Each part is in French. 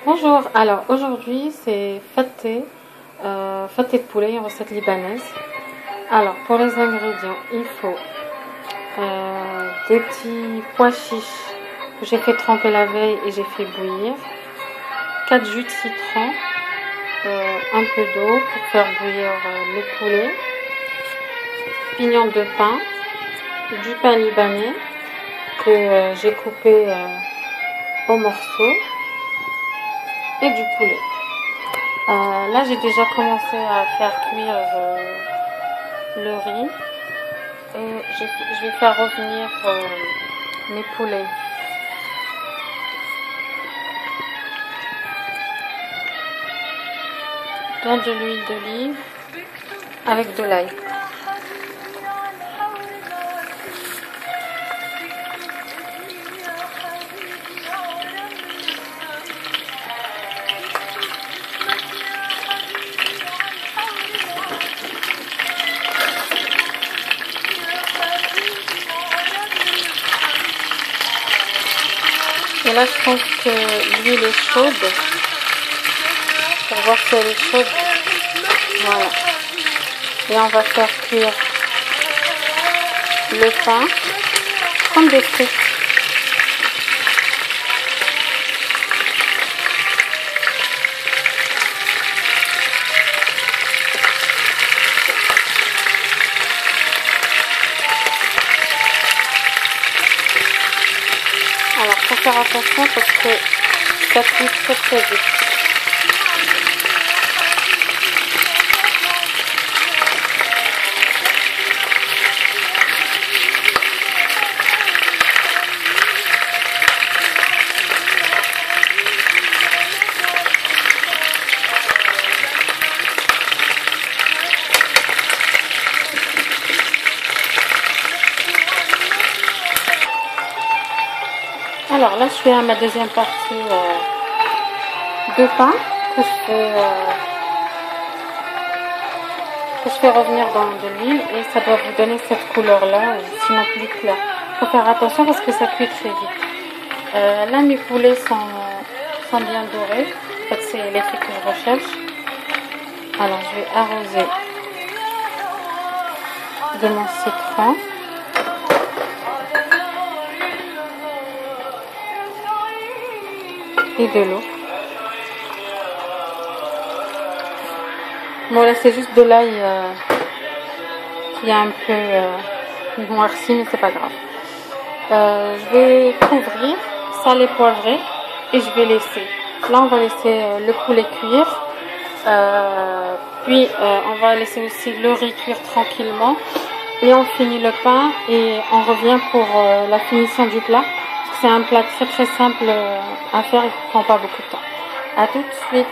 Bonjour, alors aujourd'hui c'est faté, faté de poulet, une recette libanaise. Alors pour les ingrédients, il faut des petits pois chiches que j'ai fait tremper la veille et j'ai fait bouillir, 4 jus de citron, un peu d'eau pour faire bouillir le poulet, pignon de pain, du pain libanais que j'ai coupé en morceaux et du poulet. Là j'ai déjà commencé à faire cuire le riz et je vais faire revenir mes poulets. Dans de l'huile d'olive avec de l'ail. Et là, je pense que l'huile est chaude. Pour voir si elle est chaude. Voilà. Et on va faire cuire le pain comme des frites. Alors, faut faire attention parce que ça cuit très très vite. Alors là, je suis à ma deuxième partie de pain que je fais revenir dans de l'huile et ça doit vous donner cette couleur-là, sinon plus clair. Il faut faire attention parce que ça cuit très vite. Là, mes poulets sont bien dorés. En fait, c'est l'effet que je recherche. Alors, je vais arroser de mon citron. Et de l'eau. Bon là c'est juste de l'ail qui est un peu noirci, mais c'est pas grave. Je vais couvrir, saler, poivrer et je vais laisser. Là on va laisser le poulet cuire. Puis on va laisser aussi le riz cuire tranquillement. Et on finit le pain et on revient pour la finition du plat. C'est un plat très très simple à faire et qui ne prend pas beaucoup de temps. A tout de suite.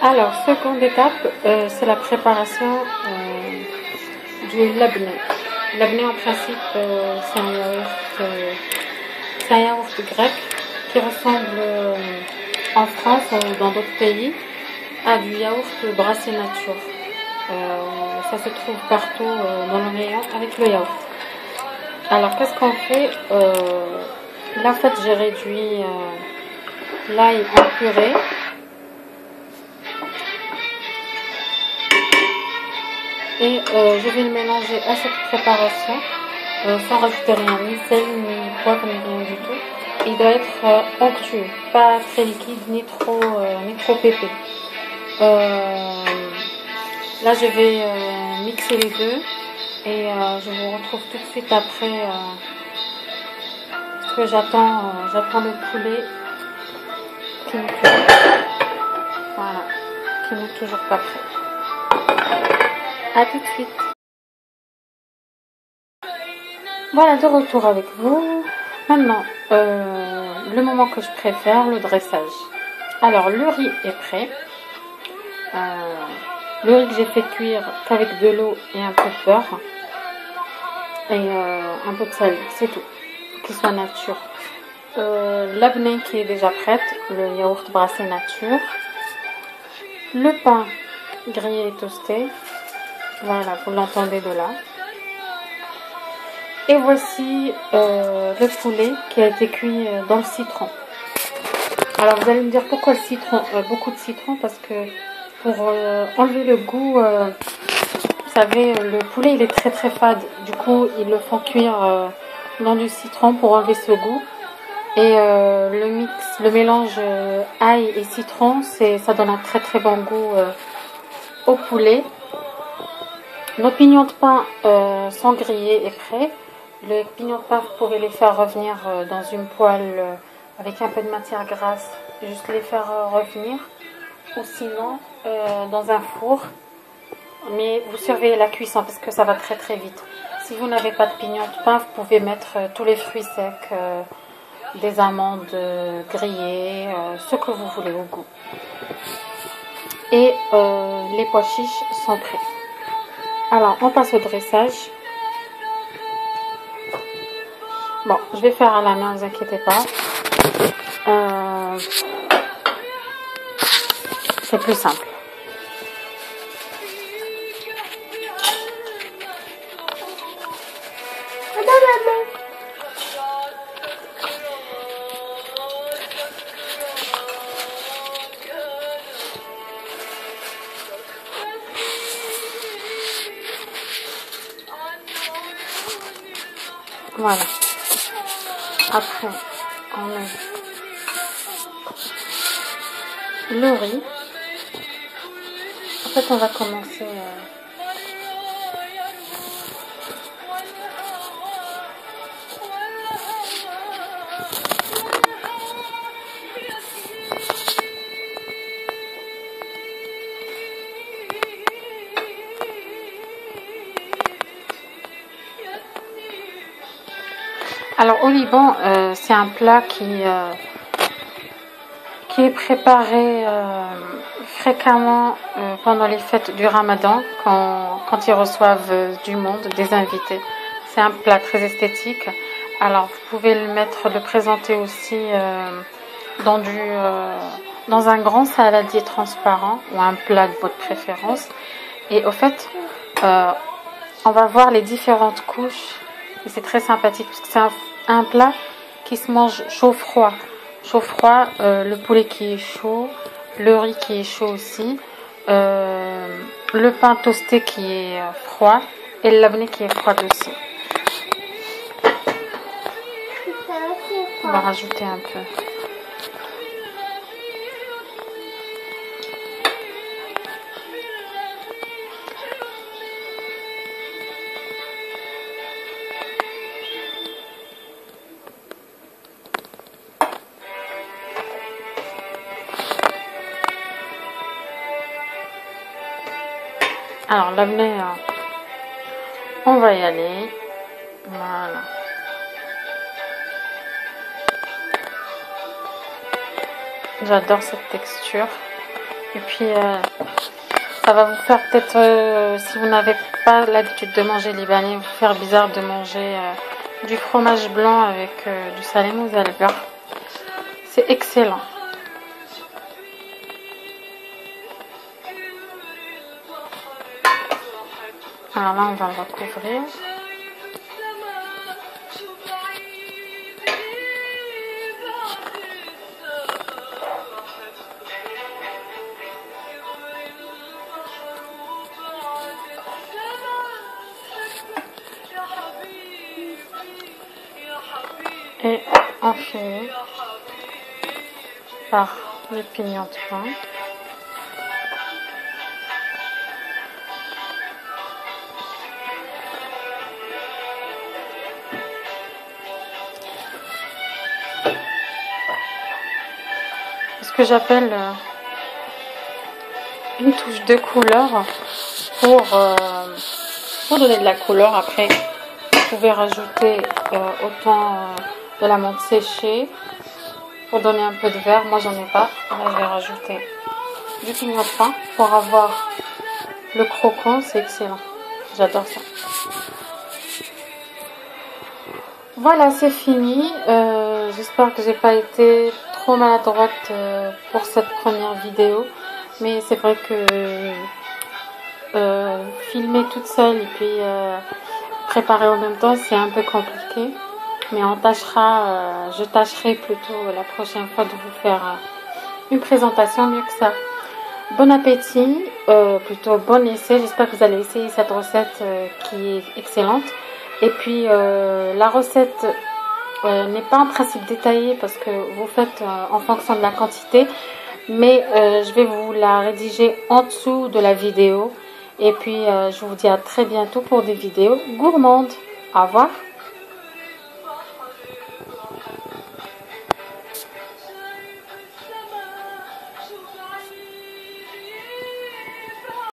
Alors, seconde étape, c'est la préparation du labneh. Labneh en principe, c'est un yaourt grec qui ressemble en France ou dans d'autres pays à du yaourt brassé nature. Ça se trouve partout dans le rayon avec le yaourt. Alors, qu'est-ce qu'on fait là, en fait, j'ai réduit l'ail en purée. Et je vais le mélanger à cette préparation sans rajouter rien, ni sel, ni poivre, ni rien du tout. Il doit être onctueux, pas très liquide, ni trop épais. Là, je vais mixer les deux. Et je vous retrouve tout de suite après parce que j'attends le poulet qui n'est toujours pas prêt. A tout de suite. Voilà, de retour avec vous. Maintenant, le moment que je préfère, le dressage. Alors, le riz est prêt. Le riz que j'ai fait cuire qu'avec de l'eau et un peu de beurre. Et un peu de sel, c'est tout. Qu'il soit nature. L'abneh qui est déjà prête, le yaourt brassé nature. Le pain grillé et toasté. Voilà, vous l'entendez de là. Et voici le poulet qui a été cuit dans le citron. Alors vous allez me dire pourquoi le citron, beaucoup de citron, parce que pour enlever le goût, vous savez, le poulet il est très très fade, du coup ils le font cuire dans du citron pour enlever ce goût. Et le mélange ail et citron, ça donne un très très bon goût au poulet. Nos pignons de pain sont grillés et prêts. Les pignons de pain, vous pouvez les faire revenir dans une poêle avec un peu de matière grasse, juste les faire revenir, ou sinon dans un four. Mais vous surveillez la cuisson parce que ça va très très vite. Si vous n'avez pas de pignons de pain, vous pouvez mettre tous les fruits secs, des amandes grillées, ce que vous voulez au goût. Et les pois chiches sont prêts. Alors, on passe au dressage. Bon, je vais faire à la main, ne vous inquiétez pas. C'est plus simple. Voilà. Après, on met le riz. En fait, on va commencer. Alors, au Liban, c'est un plat qui est préparé fréquemment pendant les fêtes du Ramadan, quand ils reçoivent du monde, des invités. C'est un plat très esthétique. Alors, vous pouvez le présenter aussi dans un grand saladier transparent ou un plat de votre préférence. Et au fait, on va voir les différentes couches. Et c'est très sympathique parce que c'est un plat qui se mange chaud-froid. Chaud-froid, le poulet qui est chaud, le riz qui est chaud aussi, le pain toasté qui est froid et le labné qui est froid aussi. On va rajouter un peu. Alors, l'abné, on va y aller. Voilà. J'adore cette texture. Et puis, ça va vous faire peut-être, si vous n'avez pas l'habitude de manger libanais, vous faire bizarre de manger du fromage blanc avec du salé mozzarella al beurre. C'est excellent. Alors là, on va le recouvrir. Et on finit par les pignons de pain. Ce que j'appelle une touche de couleur pour donner de la couleur. Après, vous pouvez rajouter autant de la menthe séchée pour donner un peu de vert. Moi, j'en ai pas. Là, je vais rajouter du pignon de pain pour avoir le croquant. C'est excellent. J'adore ça. Voilà, c'est fini. J'espère que j'ai pas été trop maladroite pour cette première vidéo. Mais c'est vrai que filmer toute seule et puis préparer en même temps, c'est un peu compliqué. mais je tâcherai plutôt la prochaine fois de vous faire une présentation mieux que ça. Bon appétit, plutôt bon essai. J'espère que vous allez essayer cette recette qui est excellente. Et puis la recette n'est pas en principe détaillée parce que vous faites en fonction de la quantité, mais je vais vous la rédiger en dessous de la vidéo. Et puis je vous dis à très bientôt pour des vidéos gourmandes. Au revoir.